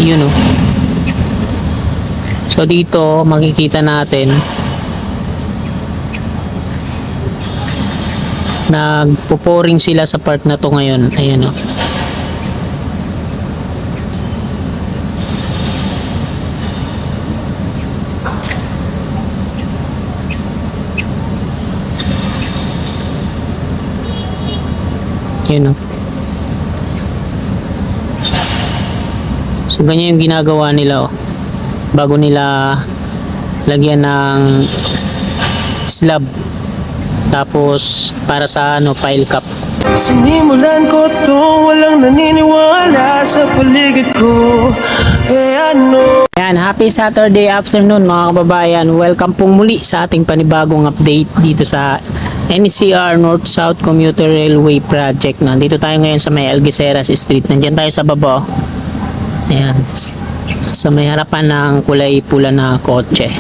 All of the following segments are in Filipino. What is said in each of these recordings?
Yun oh. So dito makikita natin nagpo-pouring sila sa part na to ngayon. Ayan oh. Yun oh. So ganyan yung ginagawa nila oh. Bago nila lagyan ng slab. Tapos para sa pile cap. Sinimulan ko to, walang naniniwala sa paligid ko. Yan, happy Saturday afternoon mga kababayan. Welcome pong muli sa ating panibagong update dito sa NCR North-South Commuter Railway Project. Nandito tayo ngayon sa may Algeciras Street. Nandiyan tayo sa baba. Ayan. Sa may harapan ng kulay pula na kotse.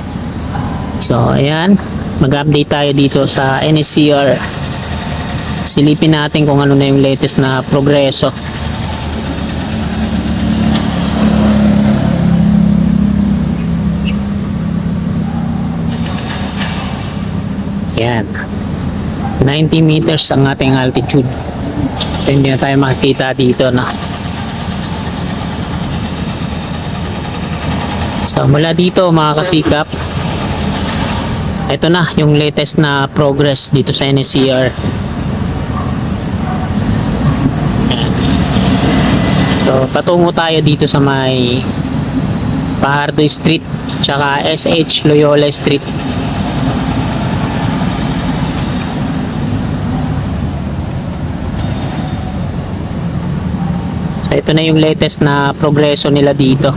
So, ayan. Mag-update tayo dito sa NCR. Silipin natin kung ano na yung latest na progreso. Yan. 90 meters ang ating altitude. So, hindi na tayo makikita dito na. So, mula dito mga kasikap, ito na yung latest na progress dito sa NCR. So, patungo tayo dito sa may Pajardo Street tsaka SH Loyola Street. So, ito na yung latest na progreso nila dito.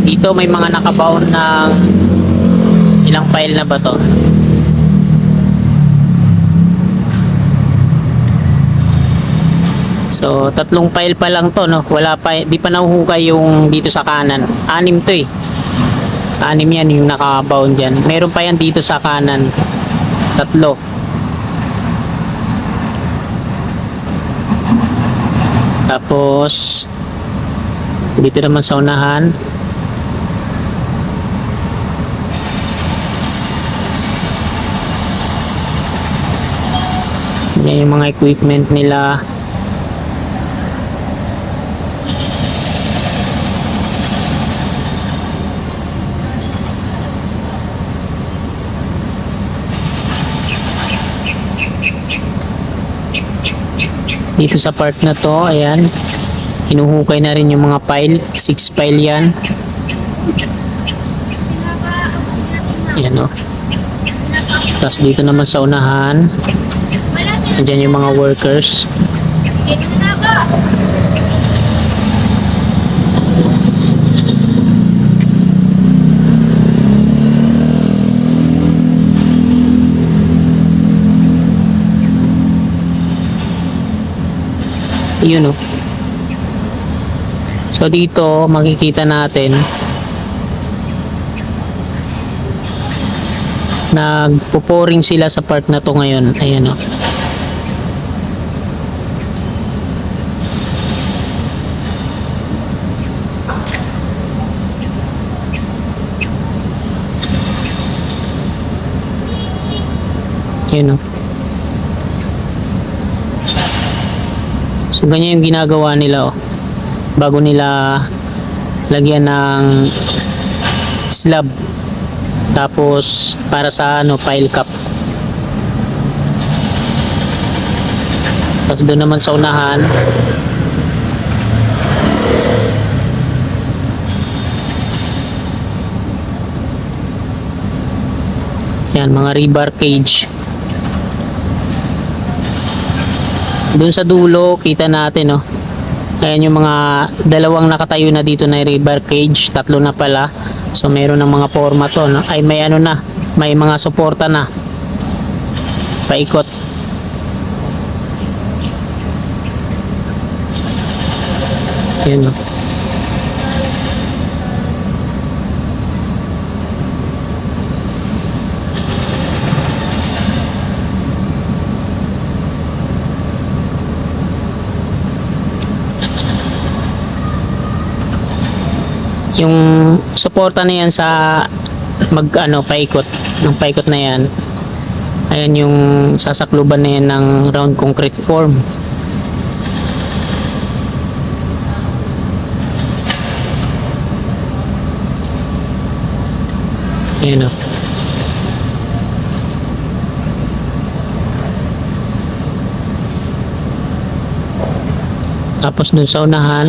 Dito may mga nakabaon ng ilang file na ba to? So, 3 file pa lang to, no? Wala pa, di pa nahuhukay yung dito sa kanan. 6 to eh. 6 yan yung nakabaon dyan. Meron pa yan dito sa kanan. 3. Tapos, dito naman sa unahan. Yan yung mga equipment nila. Dito sa part na to, ayan. Hinuhukay na rin yung mga file. 6 file yan. Ayan o. Tapos dito naman sa unahan. Andyan yung mga workers. Yun o. So dito makikita natin nagpo-pouring sila sa part na to ngayon. Ayan o. Yun o. So ganyan yung ginagawa nila oh. Bago nila lagyan ng slab. Tapos para sa pile cap. Tapos doon naman sa unahan, yan mga rebar cage. Doon sa dulo kita natin oh. Ayan yung mga dalawang nakatayo na dito na rebar cage, 3 na pala. So meron ng mga forma to, no? Ay may ano na, may mga suporta na. Paikot. Ayan oh. Yung suporta na yan sa paikot. Ng paikot na yan. Ayan yung sasakluban na yan ng round concrete form. Ayan o. Tapos dun sa unahan,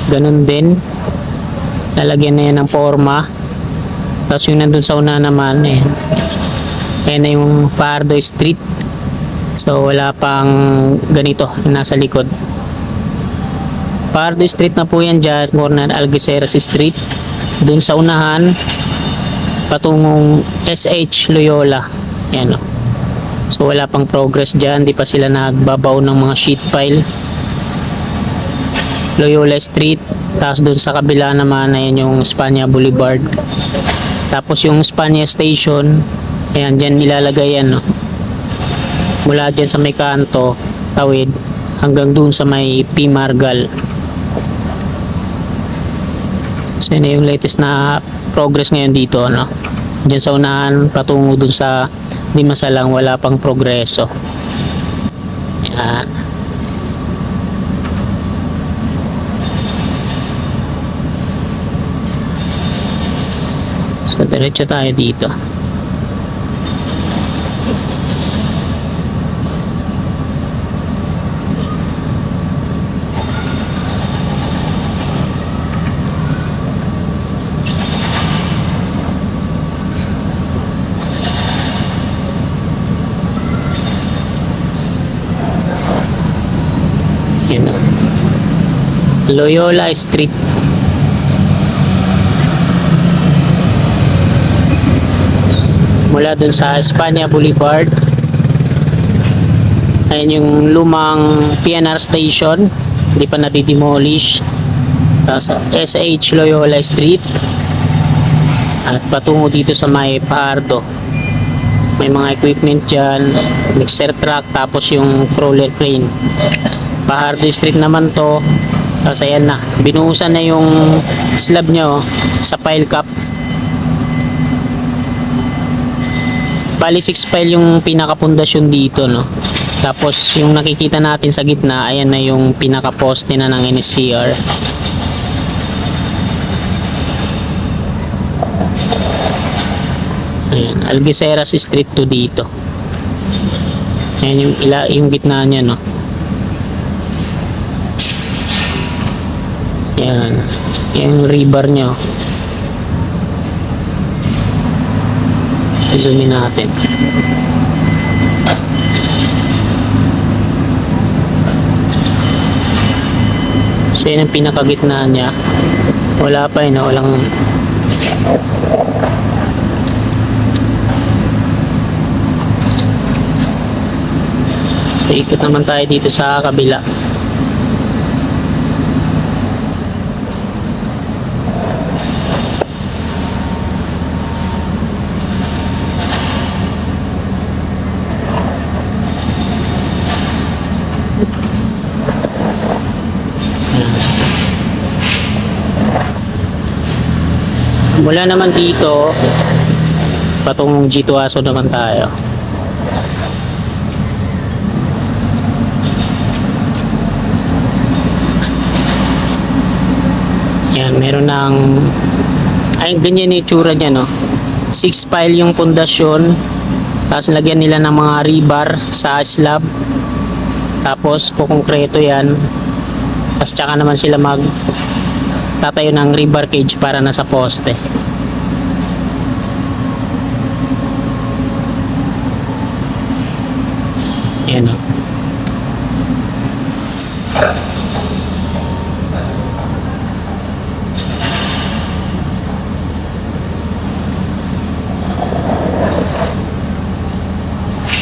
ganun din, lalagyan na yan ng forma. Tapos yung nandun sa una naman, ayan na yung Fajardo Street. So wala pang ganito nasa likod. Fajardo Street na po yan dyan, corner Algeciras Street. Dun sa unahan, patungong SH Loyola. Ayan o. So wala pang progress dyan, di pa sila nagbabaw ng mga sheet pile. Loyola Street, tapos dun sa kabila naman ayan yung Espanya Boulevard. Tapos yung Espanya Station, ayan dyan nilalagay yan, no? Mula dyan sa may kanto, tawid, hanggang dun sa may P. Margal. So yun na yung latest na progress ngayon dito, no? Dyan sa unahan, patungo dun sa Dimasalang, wala pang progreso. Ayan. So diretso tayo dito. Ayan o. Loyola Street. Mula dun sa Espanya Boulevard, ayan yung lumang PNR station, hindi pa nadidemolish. Tapos SH Loyola Street, at patungo dito sa may Fajardo. May mga equipment dyan, mixer truck, tapos yung crawler crane. Fajardo Street naman to. Tapos ayan na, binuhusan na yung slab nyo sa pile cap. Bali 6 pile yung pinakapundasyon dito, no? Tapos yung nakikita natin sa gitna, ayan na yung pinakaposte na ng NSCR. Ayan, Algeciras Street to dito. Ayan yung gitna niya, no? Ayan, yung rebar nyo. Zoomin natin. So yun ang pinakagitna niya. Wala pa yun, walang. So ikot naman tayo dito sa kabila. Mula naman dito, patungong G2 Aso naman tayo. Yan, meron ng ay ganyan yung itsura niya, no? 6 pile yung pundasyon, tapos lagyan nila ng mga rebar sa slab, tapos kukongkreto yan, tapos tsaka naman sila tatayo ng rebar cage para nasa poste. Yan o.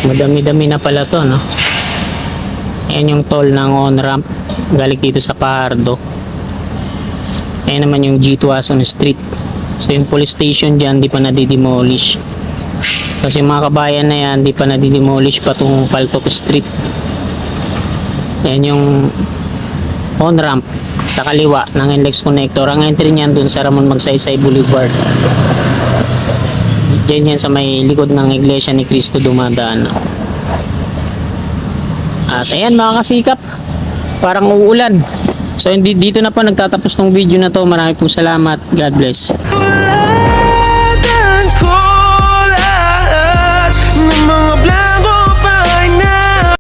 Madami-dami na pala to, no? Ayan yung toll ng on-ramp galing dito sa Fajardo. Ayan naman yung G2 Ason Street. So yung police station dyan di pa nadidemolish. Kasi yung mga kabayan na yan di pa nadidemolish patungong Paltok Street. Ayan yung on-ramp sa kaliwa ng NLEX connector. Ang entry niyan dun sa Ramon Magsaysay Boulevard. Diyan yan sa may likod ng Iglesia ni Cristo dumadaan. At ayan mga kasikap, parang uulan. So hindi dito na po nagtatapos tong video na to. Marami pong salamat. God bless. Tuladan ko lahat ng mga